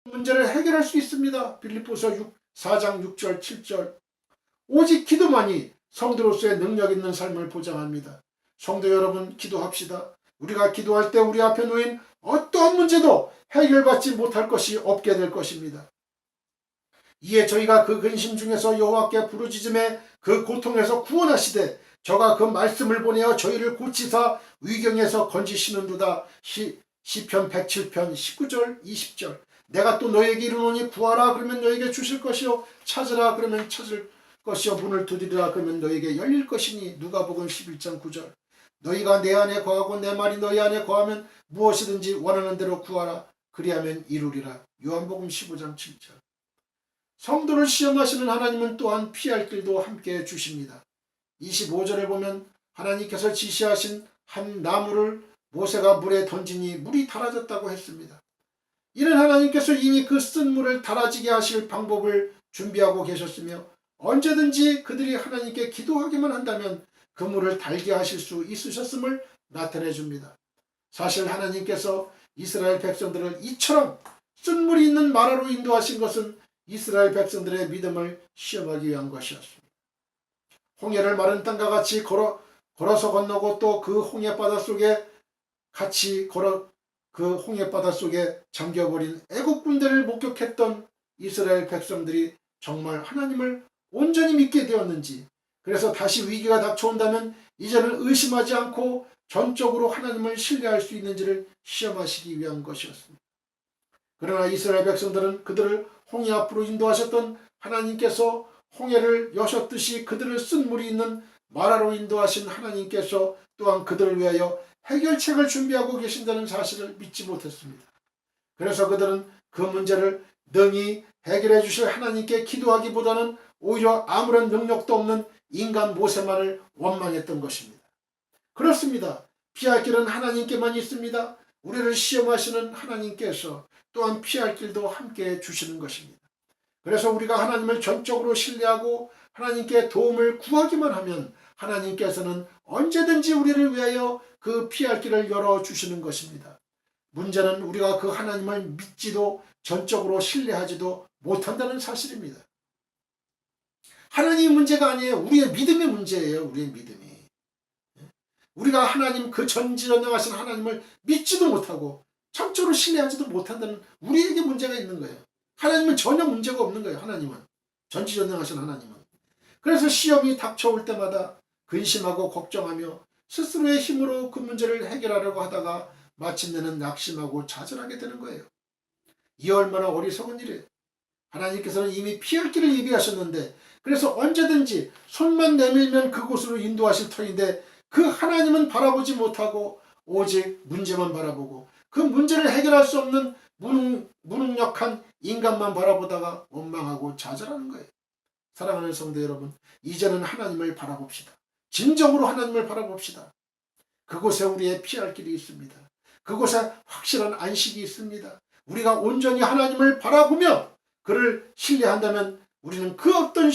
문제를 해결할 수 있습니다. 빌립보서 4장 6절 7절. 오직 기도만이 성도로서의 능력 있는 삶을 보장합니다. 성도 여러분, 기도합시다. 우리가 기도할 때 우리 앞에 놓인 어떠한 문제도 해결받지 못할 것이 없게 될 것입니다. 이에 저희가 그 근심 중에서 여호와께 부르짖음에 그 고통에서 구원하시되 저가 그 말씀을 보내어 저희를 고치사 위경에서 건지시는도다. 시편 107편 19절 20절. 내가 또 너에게 이르노니 구하라 그러면 너에게 주실 것이요 찾으라 그러면 찾을 것이요 문을 두드리라 그러면 너에게 열릴 것이니. 누가복음 11장 9절. 너희가 내 안에 거하고 내 말이 너희 안에 거하면 무엇이든지 원하는 대로 구하라 그리하면 이루리라. 요한복음 15장 7절. 성도를 시험하시는 하나님은 또한 피할 길도 함께 주십니다. 25절에 보면 하나님께서 지시하신 한 나무를 모세가 물에 던지니 물이 달아졌다고 했습니다. 이는 하나님께서 이미 그 쓴 물을 달아지게 하실 방법을 준비하고 계셨으며 언제든지 그들이 하나님께 기도하기만 한다면 그 물을 달게 하실 수 있으셨음을 나타내 줍니다. 사실 하나님께서 이스라엘 백성들을 이처럼 쓴 물이 있는 마라로 인도하신 것은 이스라엘 백성들의 믿음을 시험하기 위한 것이었습니다. 홍해를 마른 땅과 같이 걸어서 건너고 또 그 홍해바다 속에 같이 그 홍해바다 속에 잠겨버린 애국 군대를 목격했던 이스라엘 백성들이 정말 하나님을 온전히 믿게 되었는지, 그래서 다시 위기가 닥쳐온다면 이제는 의심하지 않고 전적으로 하나님을 신뢰할 수 있는지를 시험하시기 위한 것이었습니다. 그러나 이스라엘 백성들은 그들을 홍해 앞으로 인도하셨던 하나님께서 홍해를 여셨듯이 그들을 쓴 물이 있는 마라로 인도하신 하나님께서 또한 그들을 위하여 해결책을 준비하고 계신다는 사실을 믿지 못했습니다. 그래서 그들은 그 문제를 능히 해결해 주실 하나님께 기도하기보다는 오히려 아무런 능력도 없는 인간 모세만을 원망했던 것입니다. 그렇습니다. 피할 길은 하나님께만 있습니다. 우리를 시험하시는 하나님께서 또한 피할 길도 함께 주시는 것입니다. 그래서 우리가 하나님을 전적으로 신뢰하고 하나님께 도움을 구하기만 하면 하나님께서는 언제든지 우리를 위하여 그 피할 길을 열어주시는 것입니다. 문제는 우리가 그 하나님을 믿지도 전적으로 신뢰하지도 못한다는 사실입니다. 하나님의 문제가 아니에요. 우리의 믿음의 문제예요. 우리의 믿음이. 우리가 하나님, 그 전지전능하신 하나님을 믿지도 못하고 전적으로 신뢰하지도 못한다는 우리에게 문제가 있는 거예요. 하나님은 전혀 문제가 없는 거예요. 하나님은. 전지전능하신 하나님은. 그래서 시험이 닥쳐올 때마다 근심하고 걱정하며 스스로의 힘으로 그 문제를 해결하려고 하다가 마침내는 낙심하고 좌절하게 되는 거예요. 이 얼마나 어리석은 일이에요. 하나님께서는 이미 피할 길을 예비하셨는데, 그래서 언제든지 손만 내밀면 그곳으로 인도하실 터인데 그 하나님은 바라보지 못하고 오직 문제만 바라보고 그 문제를 해결할 수 없는 무능력한 인간만 바라보다가 원망하고 좌절하는 거예요. 사랑하는 성도 여러분, 이제는 하나님을 바라봅시다. 진정으로 하나님을 바라봅시다. 그곳에 우리의 피할 길이 있습니다. 그곳에 확실한 안식이 있습니다. 우리가 온전히 하나님을 바라보며 그를 신뢰한다면 우리는 그 어떤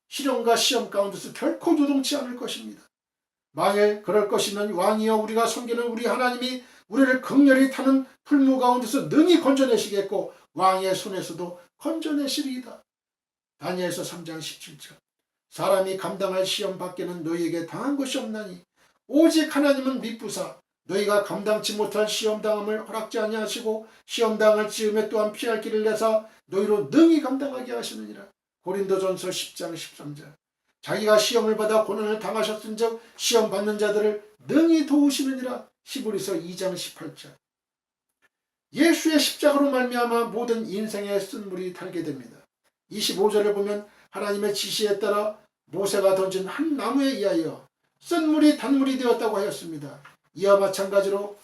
시련과 시험 가운데서 결코 요동치 않을 것입니다. 만일 그럴 것이면 왕이여 우리가 섬기는 우리 하나님이 우리를 극렬히 타는 풀무 가운데서 능히 건져내시겠고 왕의 손에서도 건져내시리이다. 다니엘서 3장 17절. 사람이 감당할 시험 밖에는 너희에게 당한 것이 없나니 오직 하나님은 미쁘사 너희가 감당치 못할 시험당함을 허락지 아니하시고 시험당할 즈음에 또한 피할 길을 내사 너희로 능히 감당하게 하시느니라. 고린도전서 10장 13절. 자기가 시험을 받아 고난을 당하셨은즉 시험 받는 자들을 능히 도우시느니라. 히브리서 2장 18절. 예수의 십자가로 말미암아 모든 인생의 쓴물이 달게 됩니다. 25절을 보면 하나님의 지시에 따라 모세가 던진 한 나무에 의하여 쓴물이 단물이 되었다고 하였습니다. 이와 마찬가지로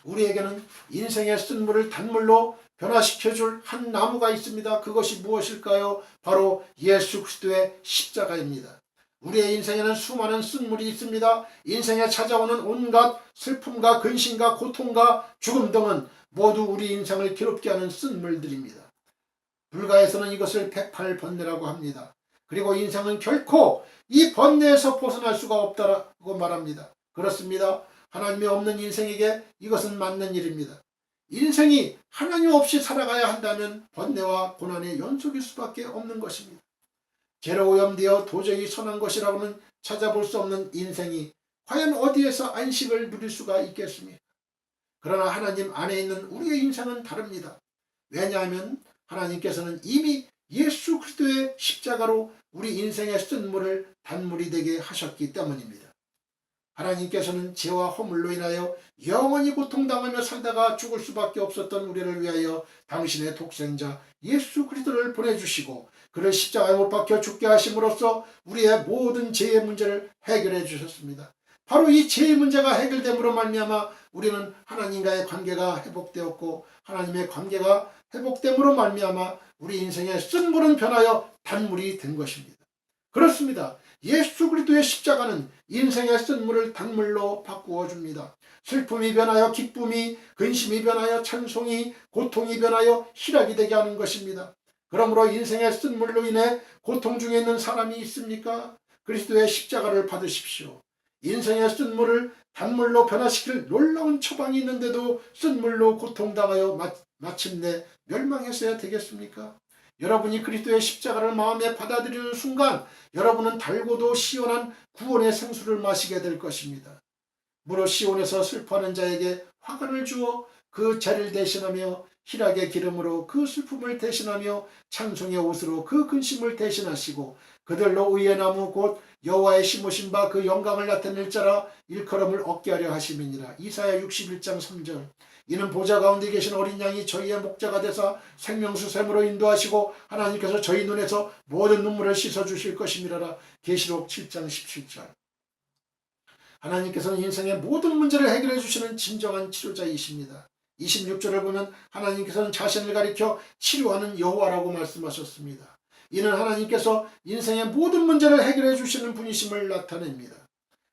우리에게는 인생의 쓴물을 단물로 변화시켜줄 한 나무가 있습니다. 그것이 무엇일까요? 바로 예수 그리스도의 십자가입니다. 우리의 인생에는 수많은 쓴물이 있습니다. 인생에 찾아오는 온갖 슬픔과 근심과 고통과 죽음 등은 모두 우리 인생을 괴롭게 하는 쓴물들입니다. 불가에서는 이것을 108번뇌라고 합니다. 그리고 인생은 결코 이 번뇌에서 벗어날 수가 없다고 말합니다. 그렇습니다. 하나님이 없는 인생에게 이것은 맞는 일입니다. 인생이 하나님 없이 살아가야 한다면 번뇌와 고난의 연속일 수밖에 없는 것입니다. 죄로 오염되어 도저히 선한 것이라고는 찾아볼 수 없는 인생이 과연 어디에서 안식을 누릴 수가 있겠습니까? 그러나 하나님 안에 있는 우리의 인생은 다릅니다. 왜냐하면 하나님께서는 이미 예수 그리스도의 십자가로 우리 인생의 쓴물을 단물이 되게 하셨기 때문입니다. 하나님께서는 죄와 허물로 인하여 영원히 고통당하며 살다가 죽을 수밖에 없었던 우리를 위하여 당신의 독생자 예수 그리스도를 보내주시고 그를 십자가에 못 박혀 죽게 하심으로써 우리의 모든 죄의 문제를 해결해 주셨습니다. 바로 이 죄의 문제가 해결됨으로 말미암아 우리는 하나님과의 관계가 회복되었고 하나님의 관계가 회복됨으로 말미암아 우리 인생의 쓴물은 변하여 단물이 된 것입니다. 그렇습니다. 예수 그리스도의 십자가는 인생의 쓴물을 단물로 바꾸어 줍니다. 슬픔이 변하여 기쁨이, 근심이 변하여 찬송이, 고통이 변하여 희락이 되게 하는 것입니다. 그러므로 인생의 쓴물로 인해 고통 중에 있는 사람이 있습니까? 그리스도의 십자가를 받으십시오. 인생의 쓴물을 단물로 변화시킬 놀라운 처방이 있는데도 쓴물로 고통당하여 마침내 멸망했어야 되겠습니까? 여러분이 그리스도의 십자가를 마음에 받아들이는 순간 여러분은 달고도 시원한 구원의 생수를 마시게 될 것입니다. 무릇 시온에서 슬퍼하는 자에게 화관을 주어 그 죄를 대신하며 희락의 기름으로 그 슬픔을 대신하며 찬송의 옷으로 그 근심을 대신하시고 그들로 의의 나무 곧 여호와의 심으신 바 그 영광을 나타낼 자라 일컬음을 얻게 하려 하심이니라. 이사야 61장 3절. 이는 보좌 가운데 계신 어린 양이 저희의 목자가 되사 생명수 샘으로 인도하시고 하나님께서 저희 눈에서 모든 눈물을 씻어주실 것임이라. 계시록 7장 17절. 하나님께서는 인생의 모든 문제를 해결해 주시는 진정한 치료자이십니다. 26절을 보면 하나님께서는 자신을 가리켜 치료하는 여호와라고 말씀하셨습니다. 이는 하나님께서 인생의 모든 문제를 해결해 주시는 분이심을 나타냅니다.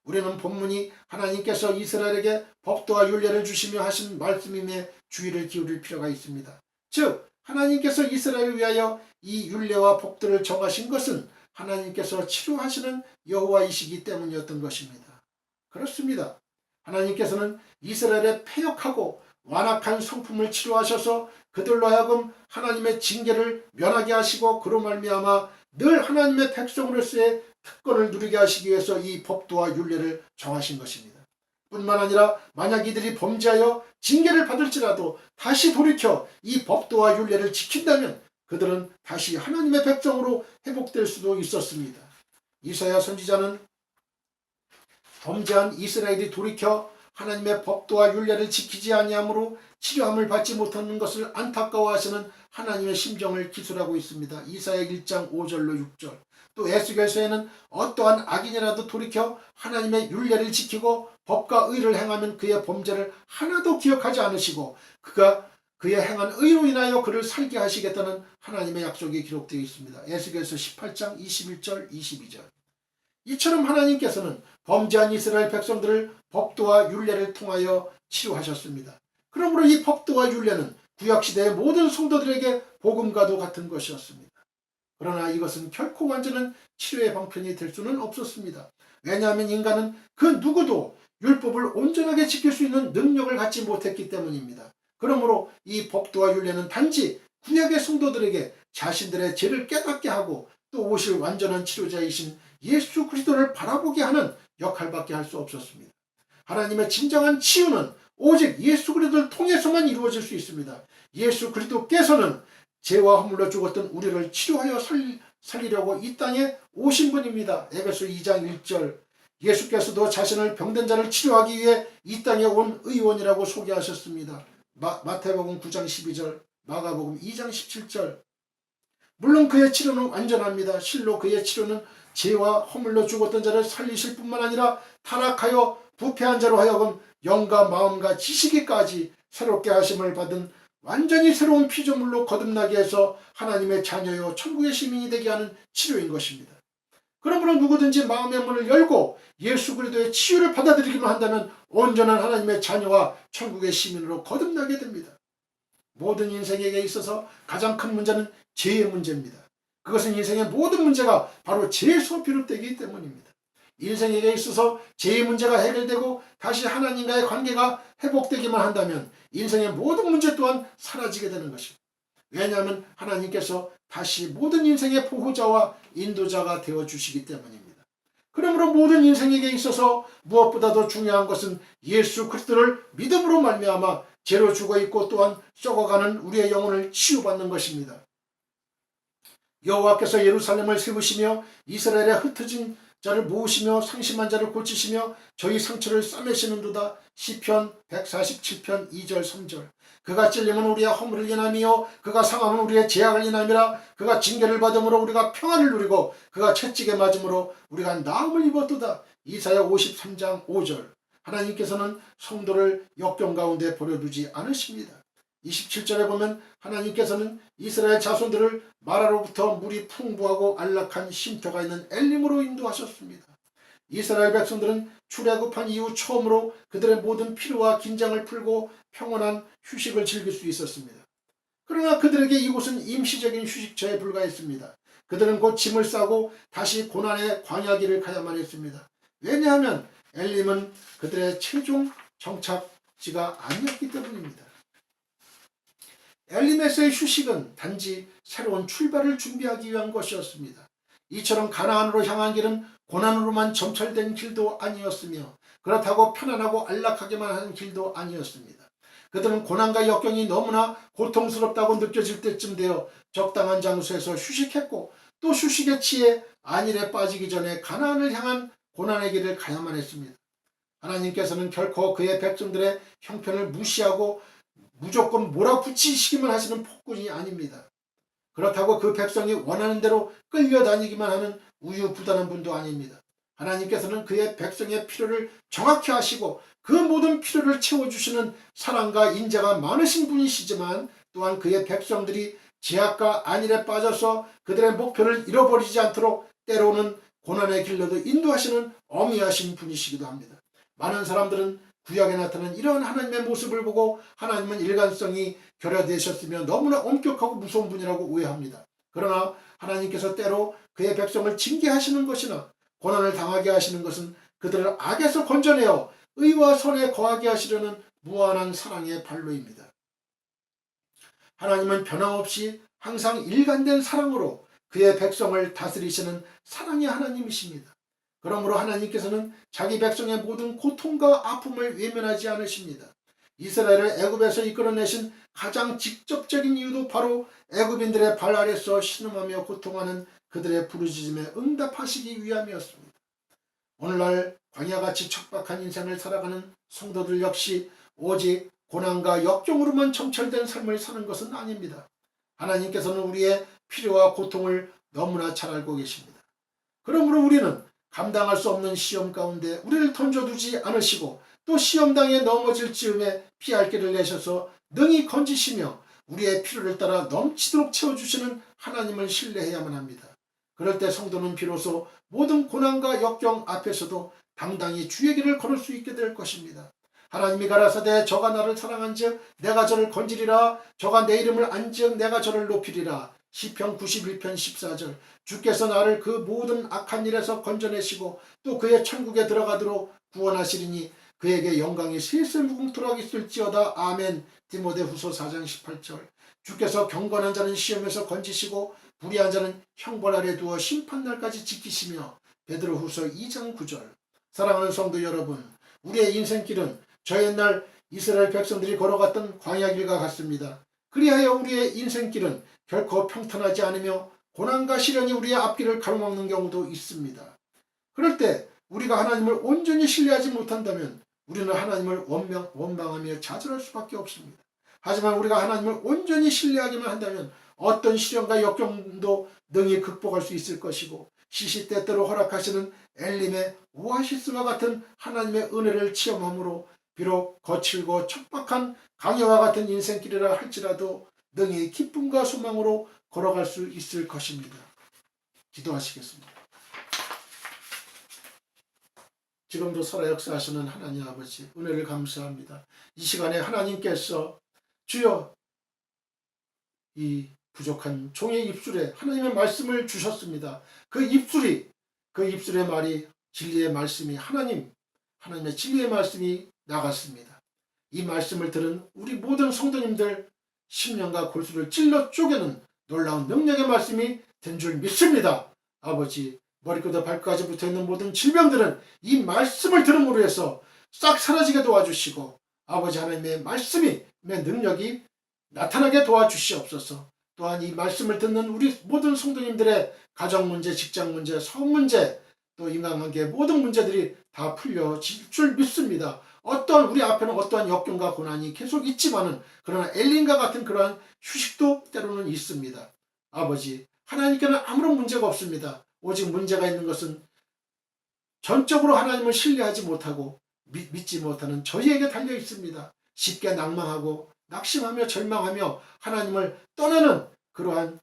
우리는 본문이 하나님께서 이스라엘에게 법도와 율례를 주시며 하신 말씀임에 주의를 기울일 필요가 있습니다. 즉 하나님께서 이스라엘을 위하여 이 율례와 법도를 정하신 것은 하나님께서 치료하시는 여호와이시기 때문이었던 것입니다. 그렇습니다. 하나님께서는 이스라엘의 패역하고 완악한 성품을 치료하셔서 그들로 하여금 하나님의 징계를 면하게 하시고 그로 말미암아 늘 하나님의 백성으로서의 특권을 누리게 하시기 위해서 이 법도와 율례를 정하신 것입니다. 뿐만 아니라 만약 이들이 범죄하여 징계를 받을지라도 다시 돌이켜 이 법도와 율례를 지킨다면 그들은 다시 하나님의 백성으로 회복될 수도 있었습니다. 이사야 선지자는 범죄한 이스라엘이 돌이켜 하나님의 법도와 율례를 지키지 아니하므로 치료함을 받지 못하는 것을 안타까워하시는 하나님의 심정을 기술하고 있습니다. 이사야 1장 5절로 6절. 또 에스겔서에는 어떠한 악인이라도 돌이켜 하나님의 율례를 지키고 법과 의를 행하면 그의 범죄를 하나도 기억하지 않으시고 그가 그의 행한 의로 인하여 그를 살게 하시겠다는 하나님의 약속이 기록되어 있습니다. 에스겔서 18장 21절 22절. 이처럼 하나님께서는 범죄한 이스라엘 백성들을 법도와 율례를 통하여 치료하셨습니다. 그러므로 이 법도와 율례는 구약시대의 모든 성도들에게 복음과도 같은 것이었습니다. 그러나 이것은 결코 완전한 치료의 방편이 될 수는 없었습니다. 왜냐하면 인간은 그 누구도 율법을 온전하게 지킬 수 있는 능력을 갖지 못했기 때문입니다. 그러므로 이 법도와 율례는 단지 구약의 성도들에게 자신들의 죄를 깨닫게 하고 또 오실 완전한 치료자이신 예수 그리스도를 바라보게 하는 역할밖에 할 수 없었습니다. 하나님의 진정한 치유는 오직 예수 그리스도를 통해서만 이루어질 수 있습니다. 예수 그리스도께서는 죄와 허물로 죽었던 우리를 치료하여 살리려고 이 땅에 오신 분입니다. 에베소 2장 1절. 예수께서도 자신을 병든 자를 치료하기 위해 이 땅에 온 의원이라고 소개하셨습니다. 마태복음 9장 12절, 마가복음 2장 17절. 물론 그의 치료는 완전합니다. 실로 그의 치료는 죄와 허물로 죽었던 자를 살리실 뿐만 아니라 타락하여 부패한 자로 하여금 영과 마음과 지식에까지 새롭게 하심을 받은 완전히 새로운 피조물로 거듭나게 해서 하나님의 자녀요 천국의 시민이 되게 하는 치료인 것입니다. 그러므로 누구든지 마음의 문을 열고 예수 그리스도의 치유를 받아들이기만 한다면 온전한 하나님의 자녀와 천국의 시민으로 거듭나게 됩니다. 모든 인생에게 있어서 가장 큰 문제는 죄의 문제입니다. 그것은 인생의 모든 문제가 바로 죄에서 비롯되기 때문입니다. 인생에게 있어서 죄의 문제가 해결되고 다시 하나님과의 관계가 회복되기만 한다면 인생의 모든 문제 또한 사라지게 되는 것입니다. 왜냐하면 하나님께서 다시 모든 인생의 보호자와 인도자가 되어주시기 때문입니다. 그러므로 모든 인생에게 있어서 무엇보다도 중요한 것은 예수 그리스도를 믿음으로 말미암아 죄로 죽어있고 또한 썩어가는 우리의 영혼을 치유받는 것입니다. 여호와께서 예루살렘을 세우시며 이스라엘의 흩어진 자를 모으시며 상심한 자를 고치시며 저희 상처를 싸매시는도다. 시편 147편 2절 3절. 그가 찔림은 우리의 허물을 인함이요 그가 상함은 우리의 죄악을 인함이라. 그가 징계를 받음으로 우리가 평안을 누리고 그가 채찍에 맞음으로 우리가 나음을 입었도다. 이사야 53장 5절. 하나님께서는 성도를 역경 가운데 버려두지 않으십니다. 27절에 보면 하나님께서는 이스라엘 자손들을 마라로부터 물이 풍부하고 안락한 쉼터가 있는 엘림으로 인도하셨습니다. 이스라엘 백성들은 출애굽한 이후 처음으로 그들의 모든 피로와 긴장을 풀고 평온한 휴식을 즐길 수 있었습니다. 그러나 그들에게 이곳은 임시적인 휴식처에 불과했습니다. 그들은 곧 짐을 싸고 다시 고난의 광야길을 가야만 했습니다. 왜냐하면 엘림은 그들의 최종 정착지가 아니었기 때문입니다. 엘림에서의 휴식은 단지 새로운 출발을 준비하기 위한 것이었습니다. 이처럼 가나안으로 향한 길은 고난으로만 점철된 길도 아니었으며 그렇다고 편안하고 안락하게만 하는 길도 아니었습니다. 그들은 고난과 역경이 너무나 고통스럽다고 느껴질 때쯤 되어 적당한 장소에서 휴식했고 또 휴식에 취해 안일에 빠지기 전에 가나안을 향한 고난의 길을 가야만 했습니다. 하나님께서는 결코 그의 백성들의 형편을 무시하고 무조건 몰아붙이시기만 하시는 폭군이 아닙니다. 그렇다고 그 백성이 원하는 대로 끌려다니기만 하는 우유부단한 분도 아닙니다. 하나님께서는 그의 백성의 필요를 정확히 아시고 그 모든 필요를 채워주시는 사랑과 인자가 많으신 분이시지만 또한 그의 백성들이 죄악과 안일에 빠져서 그들의 목표를 잃어버리지 않도록 때로는 고난의 길로도 인도하시는 어미하신 분이시기도 합니다. 많은 사람들은 구약에 나타난 이런 하나님의 모습을 보고 하나님은 일관성이 결여되셨으며 너무나 엄격하고 무서운 분이라고 오해합니다. 그러나 하나님께서 때로 그의 백성을 징계하시는 것이나 고난을 당하게 하시는 것은 그들을 악에서 건져내어 의와 선에 거하게 하시려는 무한한 사랑의 발로입니다. 하나님은 변함없이 항상 일관된 사랑으로 그의 백성을 다스리시는 사랑의 하나님이십니다. 그러므로 하나님께서는 자기 백성의 모든 고통과 아픔을 외면하지 않으십니다. 이스라엘을 애굽에서 이끌어내신 가장 직접적인 이유도 바로 애굽인들의 발 아래서 신음하며 고통하는 그들의 부르짖음에 응답하시기 위함이었습니다. 오늘날 광야같이 척박한 인생을 살아가는 성도들 역시 오직 고난과 역경으로만 점철된 삶을 사는 것은 아닙니다. 하나님께서는 우리의 필요와 고통을 너무나 잘 알고 계십니다. 그러므로 우리는 감당할 수 없는 시험 가운데 우리를 던져두지 않으시고 또 시험당에 넘어질 즈음에 피할 길을 내셔서 능히 건지시며 우리의 필요를 따라 넘치도록 채워주시는 하나님을 신뢰해야만 합니다. 그럴 때 성도는 비로소 모든 고난과 역경 앞에서도 당당히 주의 길을 걸을 수 있게 될 것입니다. 하나님이 가라사대 저가 나를 사랑한즉 내가 저를 건지리라. 저가 내 이름을 안즉 내가 저를 높이리라. 시편 91편 14절. 주께서 나를 그 모든 악한 일에서 건져내시고 또 그의 천국에 들어가도록 구원하시리니 그에게 영광이 세세 무궁토록 있을지어다. 아멘. 디모데후서 4장 18절. 주께서 경건한 자는 시험에서 건지시고 불의한 자는 형벌 아래 두어 심판날까지 지키시며. 베드로후서 2장 9절. 사랑하는 성도 여러분, 우리의 인생길은 저 옛날 이스라엘 백성들이 걸어갔던 광야길과 같습니다. 그리하여 우리의 인생길은 결코 평탄하지 않으며 고난과 시련이 우리의 앞길을 가로막는 경우도 있습니다. 그럴 때 우리가 하나님을 온전히 신뢰하지 못한다면 우리는 하나님을 원망하며 좌절할 수밖에 없습니다. 하지만 우리가 하나님을 온전히 신뢰하기만 한다면 어떤 시련과 역경도 능히 극복할 수 있을 것이고 시시때때로 허락하시는 엘림의 오아시스와 같은 하나님의 은혜를 체험함으로 비록 거칠고 척박한 강야와 같은 인생길이라 할지라도 능히 기쁨과 소망으로 걸어갈 수 있을 것입니다. 기도하시겠습니다. 지금도 살아 역사하시는 하나님 아버지, 은혜를 감사합니다. 이 시간에 하나님께서 주여 이 부족한 종의 입술에 하나님의 말씀을 주셨습니다. 그 입술의 말이 진리의 말씀이 하나님의 진리의 말씀이 나갔습니다. 이 말씀을 들은 우리 모든 성도님들 심령과 골수를 찔러 쪼개는 놀라운 능력의 말씀이 된 줄 믿습니다. 아버지, 머리부터 발까지 붙어있는 모든 질병들은 이 말씀을 들음으로 해서 싹 사라지게 도와주시고, 아버지 하나님의 말씀의 능력이 나타나게 도와주시옵소서. 또한 이 말씀을 듣는 우리 모든 성도님들의 가정 문제, 직장 문제, 성 문제, 또 인간관계 모든 문제들이 다 풀려질 줄 믿습니다. 우리 앞에는 어떠한 역경과 고난이 계속 있지만은, 그러나 엘린과 같은 그러한 휴식도 때로는 있습니다. 아버지, 하나님께는 아무런 문제가 없습니다. 오직 문제가 있는 것은 전적으로 하나님을 신뢰하지 못하고 믿지 못하는 저희에게 달려 있습니다. 쉽게 낭망하고 낙심하며 절망하며 하나님을 떠나는 그러한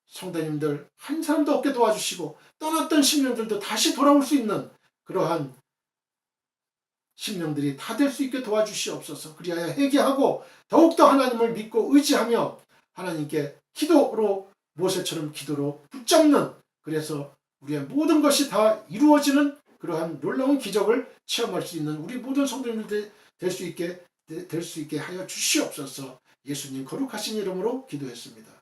성도님들 한 사람도 없게 도와주시고, 떠났던 심령들도 다시 돌아올 수 있는 그러한 심령들이 다 될 수 있게 도와주시옵소서. 그리하여 회개하고 더욱더 하나님을 믿고 의지하며 하나님께 기도로, 모세처럼 기도로 붙잡는, 그래서 우리의 모든 것이 다 이루어지는 그러한 놀라운 기적을 체험할 수 있는 우리 모든 성도님들 될 수 있게 하여 주시옵소서. 예수님 거룩하신 이름으로 기도했습니다.